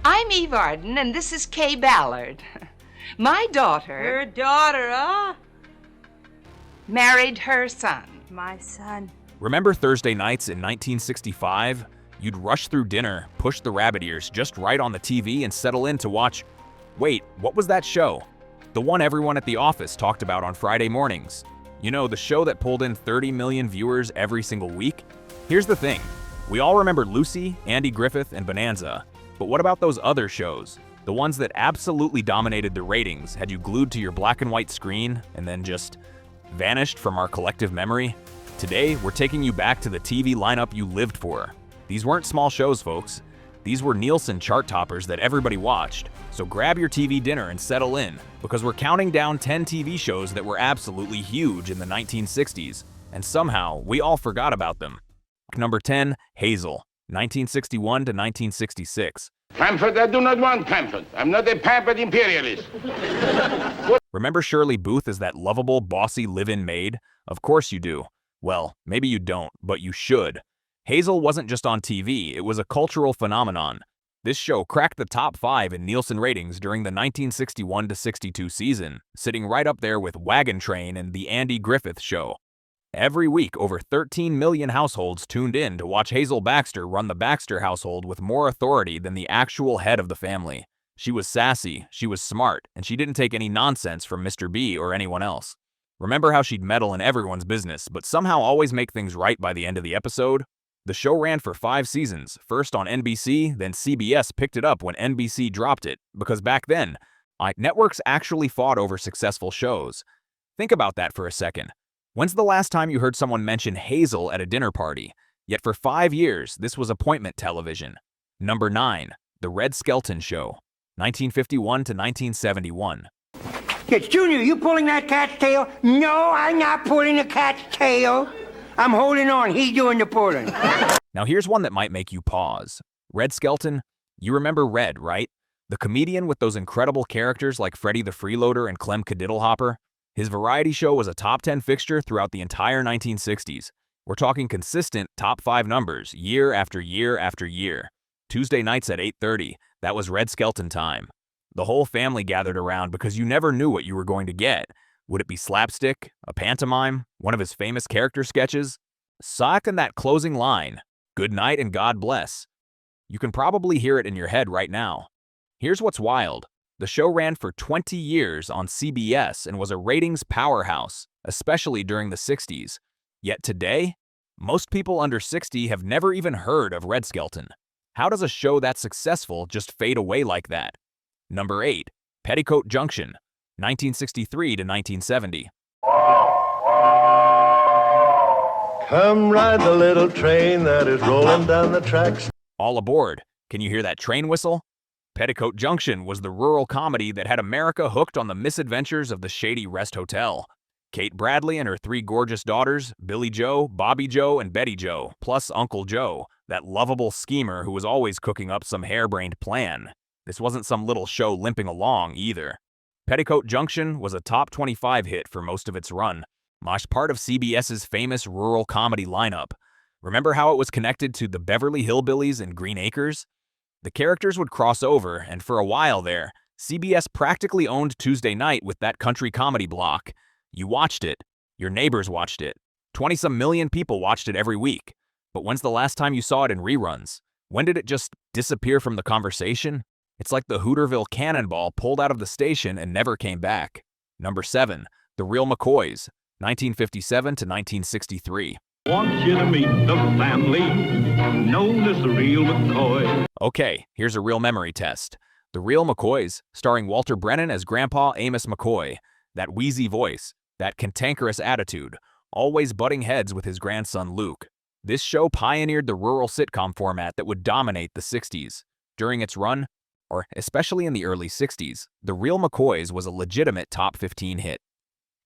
I'm Eve Arden, and this is Kay Ballard. My daughter... Your daughter, huh? ...married her son. My son. Remember Thursday nights in 1965? You'd rush through dinner, push the rabbit ears just right on the TV and settle in to watch... Wait, what was that show? The one everyone at the office talked about on Friday mornings. You know, the show that pulled in 30 million viewers every single week? Here's the thing. We all remember Lucy, Andy Griffith, and Bonanza. But what about those other shows? The ones that absolutely dominated the ratings, had you glued to your black and white screen, and then just vanished from our collective memory? Today, we're taking you back to the TV lineup you lived for. These weren't small shows, folks. These were Nielsen chart toppers that everybody watched. So grab your TV dinner and settle in, because we're counting down 10 TV shows that were absolutely huge in the 1960s, and somehow we all forgot about them. Number 10, Hazel, 1961 to 1966. Pamphlet, I do not want pamphlet. I'm not a pamphlet imperialist. Remember Shirley Booth as that lovable, bossy live-in maid? Of course you do. Well, maybe you don't, but you should. Hazel wasn't just on TV, it was a cultural phenomenon. This show cracked the top 5 in Nielsen ratings during the 1961-62 season, sitting right up there with Wagon Train and The Andy Griffith Show. Every week, over 13 million households tuned in to watch Hazel Baxter run the Baxter household with more authority than the actual head of the family. She was sassy, she was smart, and she didn't take any nonsense from Mr. B or anyone else. Remember how she'd meddle in everyone's business, but somehow always make things right by the end of the episode? The show ran for 5 seasons, first on NBC, then CBS picked it up when NBC dropped it, because back then, networks actually fought over successful shows. Think about that for a second. When's the last time you heard someone mention Hazel at a dinner party? Yet for 5 years, this was appointment television. Number 9, The Red Skelton Show, 1951 to 1971. It's Junior, you pulling that cat's tail? No, I'm not pulling the cat's tail. I'm holding on, he's doing the pulling. Now here's one that might make you pause. Red Skelton, you remember Red, right? The comedian with those incredible characters like Freddie the Freeloader and Clem Cadiddlehopper? His variety show was a top 10 fixture throughout the entire 1960s. We're talking consistent top 5 numbers year after year after year. Tuesday nights at 8:30, that was Red Skelton time. The whole family gathered around because you never knew what you were going to get. Would it be slapstick, a pantomime, one of his famous character sketches? Sock in that closing line, "Good night and God bless." You can probably hear it in your head right now. Here's what's wild. The show ran for 20 years on CBS and was a ratings powerhouse, especially during the 60s. Yet today, most people under 60 have never even heard of Red Skelton. How does a show that successful just fade away like that? Number 8, Petticoat Junction, 1963 to 1970. Come ride the little train that is rolling down the tracks. All aboard. Can you hear that train whistle? Petticoat Junction was the rural comedy that had America hooked on the misadventures of the shady Rest Hotel. Kate Bradley and her 3 gorgeous daughters, Billy Joe, Bobby Joe, and Betty Joe, plus Uncle Joe, that lovable schemer who was always cooking up some harebrained plan. This wasn't some little show limping along, either. Petticoat Junction was a top 25 hit for most of its run, much part of CBS's famous rural comedy lineup. Remember how it was connected to the Beverly Hillbillies and Green Acres? The characters would cross over, and for a while there, CBS practically owned Tuesday night with that country comedy block. You watched it. Your neighbors watched it. 20-some million people watched it every week. But when's the last time you saw it in reruns? When did it just disappear from the conversation? It's like the Hooterville Cannonball pulled out of the station and never came back. Number 7, The Real McCoys, 1957 to 1963. Want you to meet the family known as the Real McCoy. Okay, here's a real memory test. The Real McCoys, starring Walter Brennan as Grandpa Amos McCoy. That wheezy voice, that cantankerous attitude, always butting heads with his grandson Luke. This show pioneered the rural sitcom format that would dominate the 60s. During its run, or especially in the early 60s, The Real McCoys was a legitimate top 15 hit.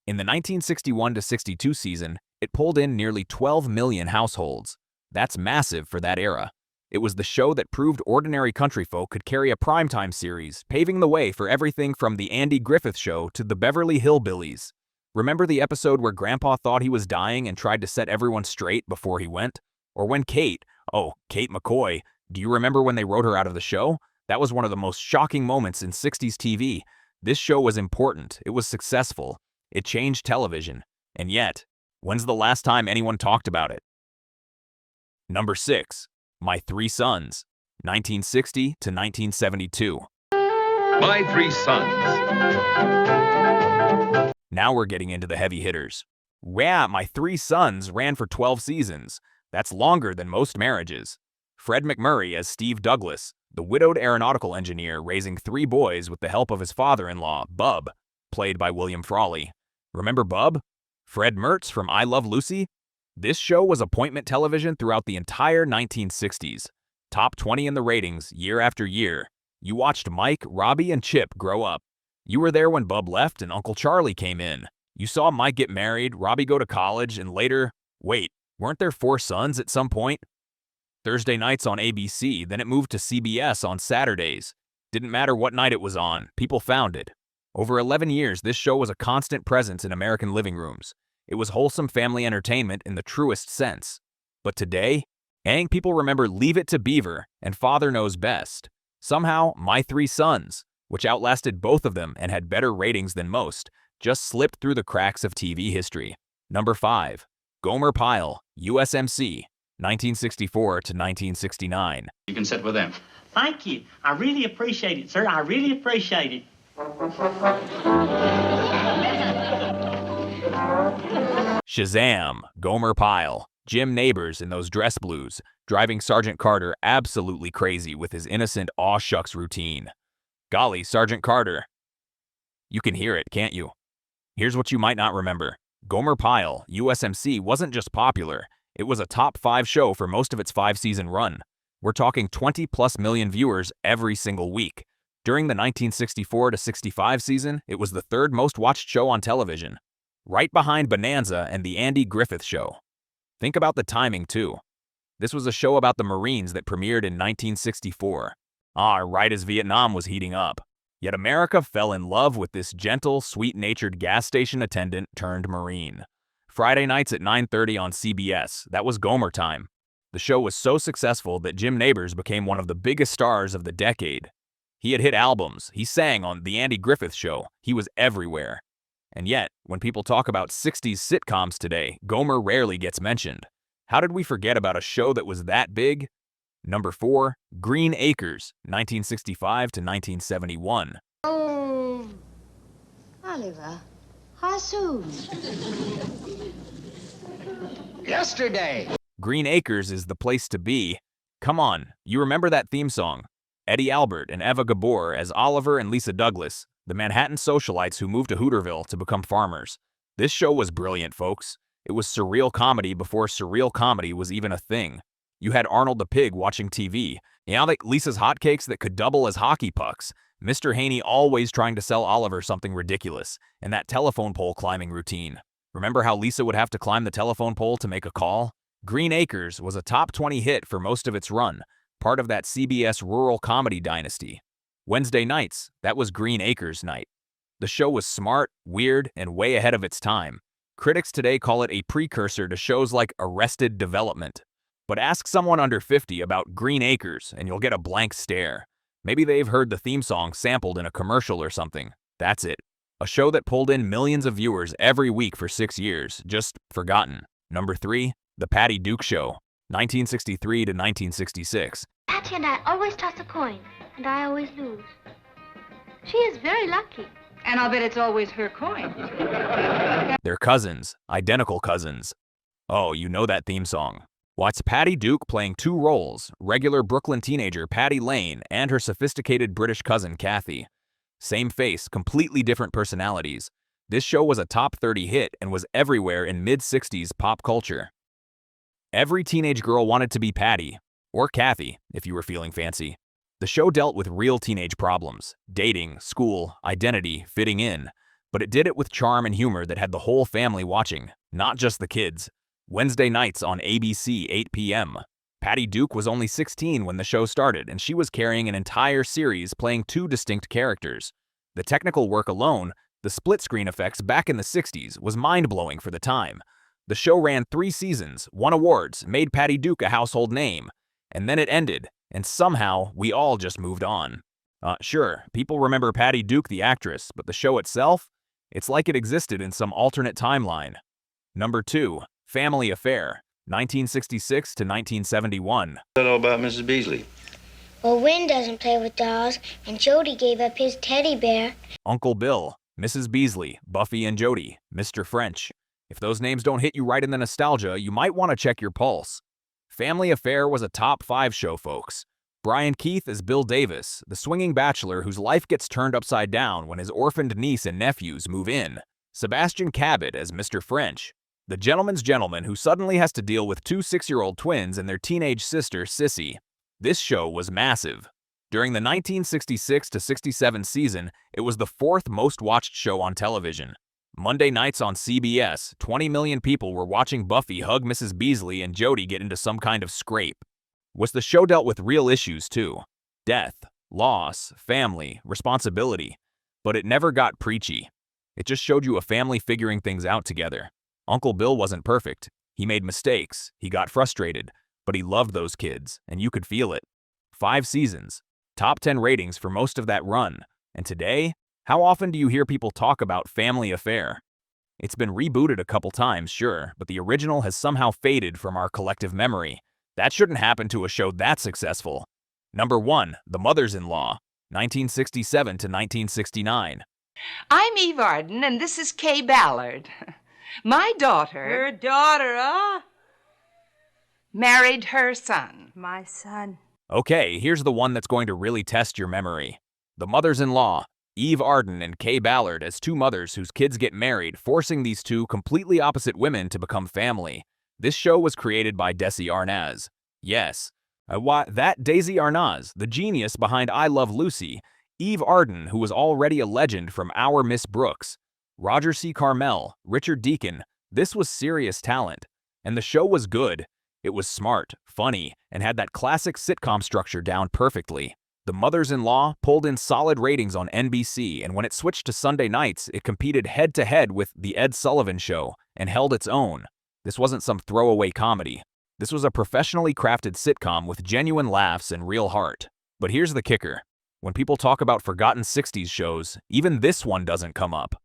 In the 1961-62 season, it pulled in nearly 12 million households. That's massive for that era. It was the show that proved ordinary country folk could carry a primetime series, paving the way for everything from The Andy Griffith Show to the Beverly Hillbillies. Remember the episode where Grandpa thought he was dying and tried to set everyone straight before he went? Or when Kate McCoy, do you remember when they wrote her out of the show? That was one of the most shocking moments in 60s TV. This show was important, it was successful, it changed television, and yet, when's the last time anyone talked about it? Number 6. My Three Sons, 1960 to 1972. My Three Sons. Now we're getting into the heavy hitters. Yeah, My Three Sons ran for 12 seasons. That's longer than most marriages. Fred MacMurray as Steve Douglas, the widowed aeronautical engineer raising 3 boys with the help of his father-in-law, Bub, played by William Frawley. Remember Bub? Fred Mertz from I Love Lucy? This show was appointment television throughout the entire 1960s. Top 20 in the ratings year after year. You watched Mike, Robbie, and Chip grow up. You were there when Bub left and Uncle Charlie came in. You saw Mike get married, Robbie go to college, and later, wait, weren't there 4 sons at some point? Thursday nights on ABC, then it moved to CBS on Saturdays. Didn't matter what night it was on, people found it. Over 11 years, this show was a constant presence in American living rooms. It was wholesome family entertainment in the truest sense. But today, people remember Leave It to Beaver and Father Knows Best. Somehow, My Three Sons, which outlasted both of them and had better ratings than most, just slipped through the cracks of TV history. Number 5. Gomer Pyle, U.S.M.C., 1964 to 1969. You can sit with them. Thank you. I really appreciate it, sir. I really appreciate it. Shazam! Gomer Pyle. Jim Nabors in those dress blues, driving Sergeant Carter absolutely crazy with his innocent aw shucks routine. Golly, Sergeant Carter. You can hear it, can't you? Here's what you might not remember. Gomer Pyle, U.S.M.C. wasn't just popular, it was a top 5 show for most of its 5-season run. We're talking 20+ million viewers every single week. During the 1964 to 65 season, it was the 3rd most watched show on television, right behind Bonanza and the Andy Griffith Show. Think about the timing, too. This was a show about the Marines that premiered in 1964. Right as Vietnam was heating up. Yet America fell in love with this gentle, sweet-natured gas station attendant turned Marine. Friday nights at 9:30 on CBS, that was Gomer time. The show was so successful that Jim Nabors became one of the biggest stars of the decade. He had hit albums, he sang on The Andy Griffith Show, he was everywhere. And yet, when people talk about 60s sitcoms today, Gomer rarely gets mentioned. How did we forget about a show that was that big? Number 4, Green Acres, 1965 to 1971. Oh, Oliver, how soon? Yesterday. Green Acres is the place to be. Come on, you remember that theme song? Eddie Albert and Eva Gabor as Oliver and Lisa Douglas, the Manhattan socialites who moved to Hooterville to become farmers. This show was brilliant, folks. It was surreal comedy before surreal comedy was even a thing. You had Arnold the Pig watching TV, Lisa's hotcakes that could double as hockey pucks, Mr. Haney always trying to sell Oliver something ridiculous, and that telephone pole climbing routine. Remember how Lisa would have to climb the telephone pole to make a call? Green Acres was a top 20 hit for most of its run, part of that CBS rural comedy dynasty. Wednesday nights, that was Green Acres night. The show was smart, weird, and way ahead of its time. Critics today call it a precursor to shows like Arrested Development. But ask someone under 50 about Green Acres and you'll get a blank stare. Maybe they've heard the theme song sampled in a commercial or something. That's it. A show that pulled in millions of viewers every week for 6 years, just forgotten. Number 3, The Patty Duke Show, 1963 to 1966. Patty and I always toss a coin, and I always lose. She is very lucky. And I'll bet it's always her coin. They're cousins, identical cousins. Oh, you know that theme song. Watch Patty Duke playing 2 roles, regular Brooklyn teenager Patty Lane and her sophisticated British cousin Kathy. Same face, completely different personalities. This show was a top 30 hit and was everywhere in mid-60s pop culture. Every teenage girl wanted to be Patty, or Kathy, if you were feeling fancy. The show dealt with real teenage problems, dating, school, identity, fitting in, but it did it with charm and humor that had the whole family watching, not just the kids. Wednesday nights on ABC, 8 p.m. Patty Duke was only 16 when the show started, and she was carrying an entire series playing 2 distinct characters. The technical work alone, the split-screen effects back in the 60s, was mind-blowing for the time. The show ran 3 seasons, won awards, made Patty Duke a household name, and then it ended, and somehow we all just moved on. Sure, people remember Patty Duke the actress, but the show itself? It's like it existed in some alternate timeline. Number 2, Family Affair, 1966 to 1971. I know about Mrs. Beasley. Well, Win doesn't play with dolls, and Jody gave up his teddy bear. Uncle Bill, Mrs. Beasley, Buffy and Jody, Mr. French. If those names don't hit you right in the nostalgia, you might want to check your pulse. Family Affair was a top 5 show, folks. Brian Keith as Bill Davis, the swinging bachelor whose life gets turned upside down when his orphaned niece and nephews move in. Sebastian Cabot as Mr. French, the gentleman's gentleman who suddenly has to deal with 2 6-year-old twins and their teenage sister, Sissy. This show was massive. During the 1966 to 67 season, it was the 4th most watched show on television. Monday nights on CBS, 20 million people were watching Buffy hug Mrs. Beasley and Jody get into some kind of scrape. The show dealt with real issues too. Death, loss, family, responsibility. But it never got preachy. It just showed you a family figuring things out together. Uncle Bill wasn't perfect. He made mistakes, he got frustrated, but he loved those kids, and you could feel it. 5 seasons, top 10 ratings for most of that run. And today, how often do you hear people talk about Family Affair? It's been rebooted a couple times, sure, but the original has somehow faded from our collective memory. That shouldn't happen to a show that successful. Number 1, The Mothers-in-Law, 1967 to 1969. I'm Eve Arden, and this is Kay Ballard. My daughter... Her daughter, married her son. My son. Okay, here's the one that's going to really test your memory. The Mothers-in-Law, Eve Arden and Kay Ballard as 2 mothers whose kids get married, forcing these 2 completely opposite women to become family. This show was created by Desi Arnaz. Yes, that Daisy Arnaz, the genius behind I Love Lucy, Eve Arden, who was already a legend from Our Miss Brooks, Roger C. Carmel, Richard Deacon. This was serious talent. And the show was good. It was smart, funny, and had that classic sitcom structure down perfectly. The Mothers-in-Law pulled in solid ratings on NBC, and when it switched to Sunday nights, it competed head-to-head with The Ed Sullivan Show and held its own. This wasn't some throwaway comedy. This was a professionally crafted sitcom with genuine laughs and real heart. But here's the kicker. When people talk about forgotten 60s shows, even this one doesn't come up.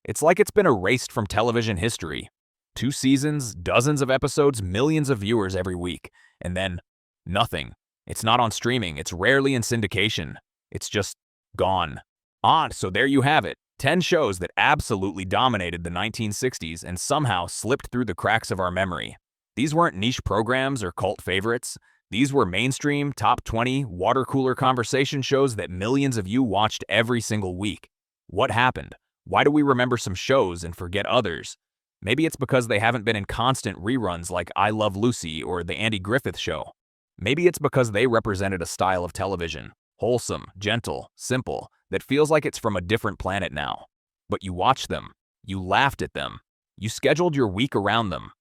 It's like it's been erased from television history. 2 seasons, dozens of episodes, millions of viewers every week, and then nothing. It's not on streaming, it's rarely in syndication. It's just gone. So there you have it. 10 shows that absolutely dominated the 1960s and somehow slipped through the cracks of our memory. These weren't niche programs or cult favorites. These were mainstream, top 20, water cooler conversation shows that millions of you watched every single week. What happened? Why do we remember some shows and forget others? Maybe it's because they haven't been in constant reruns like I Love Lucy or The Andy Griffith Show. Maybe it's because they represented a style of television, wholesome, gentle, simple, that feels like it's from a different planet now. But you watched them. You laughed at them. You scheduled your week around them.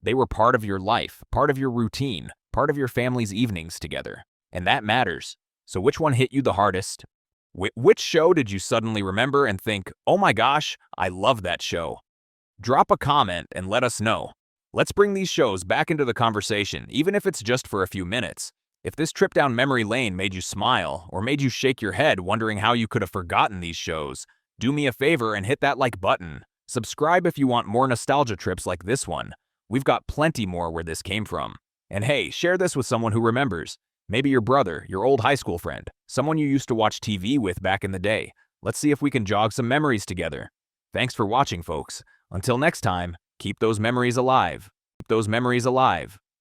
They were part of your life, part of your routine, part of your family's evenings together. And that matters. So which one hit you the hardest? Which show did you suddenly remember and think, oh my gosh, I love that show? Drop a comment and let us know. Let's bring these shows back into the conversation, even if it's just for a few minutes. If this trip down memory lane made you smile or made you shake your head wondering how you could have forgotten these shows, do me a favor and hit that like button. Subscribe if you want more nostalgia trips like this one. We've got plenty more where this came from. And hey, share this with someone who remembers. Maybe your brother, your old high school friend, someone you used to watch TV with back in the day. Let's see if we can jog some memories together. Thanks for watching, folks. Until next time, keep those memories alive. Keep those memories alive.